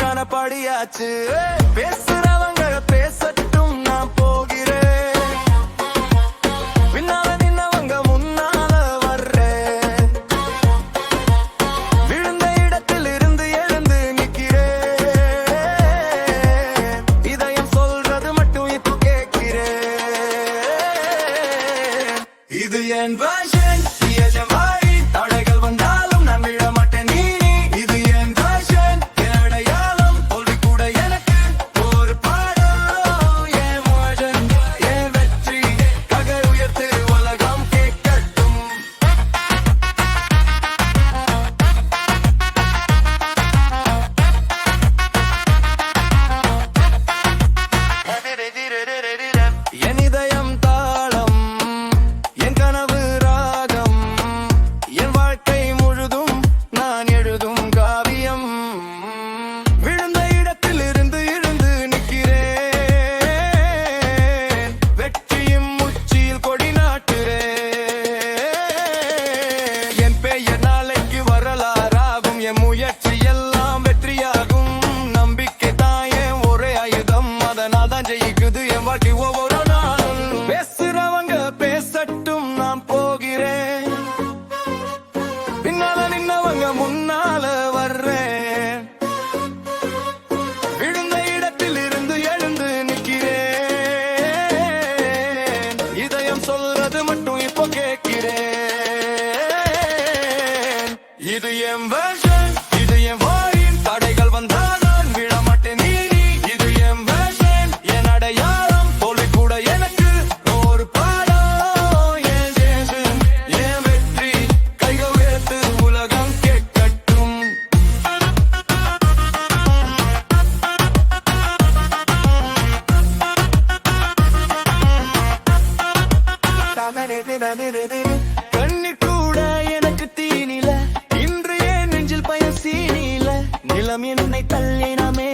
அதுக்கான படியாச்சு. பேசுறவங்க பேசட்டும், நான் போகிறேன். பின்னால நின்னவங்க முன்னால வர்றேன். விழுந்த இடத்தில் இருந்து எழுந்து நிக்கிறேன். இதயம் சொல்றது மட்டும் இப்போ கேட்கிறேன். இது என் version, எஜமானி. தடைகள் வந்தாலும் நான் விட மாட்டேன் நீ. இது என் version, என் அடையாளம். தோல்வி கூட எனக்கு ஒரு பாடம். என் version, என் வெற்றி. ககை உயர்த்து உலகம் கேட்கட்டும். என் இதயம் தாளம், என் கனவு ராகம், என் வாழ்க்கை முழுதும் நான் எழுதும் காவியம். விழுந்த இடத்தில் இருந்து எழுந்து நிற்கிறேன். வெற்றியும் உச்சியில் கொடி நாட்டுறேன். என் பெயர் நாளைக்கு வரலாறாகும். என் முயற்சி எல்லாம் வெற்றியாகும். நம்பிக்கை தான் என் ஒரே ஆயுதம். அதனால் தான் ஜெயிக்குது என் வாழ்க்கை ஒவ்வொரு நாளும். பேசுறவங்க பேசட்டும், நான் போகிறேன். பின்னால நின்னவங்க முன்னால வர்றேன். விழுந்த இடத்தில் இருந்து எழுந்து நிற்கிறேன். இதயம் சொல்றது மட்டும் இப்போ கேட்கிறேன். இது என் version, இது என் வாயின். தடைகள் வந்தால் நான் விட மாட்டேன் நீ. இது என் version, என் அடையாளம். தோல்வி கூட எனக்கு ஒரு பாடம். என் vision, என் வெற்றி. கைகள் உயர்த்து உலகம் கேட்கட்டும். கண்ணீர் கூட எனக்கு தீனில. இன்று ஏன் நெஞ்சில் பயம் சீனில. நிலம் என்னை தள்ளினமே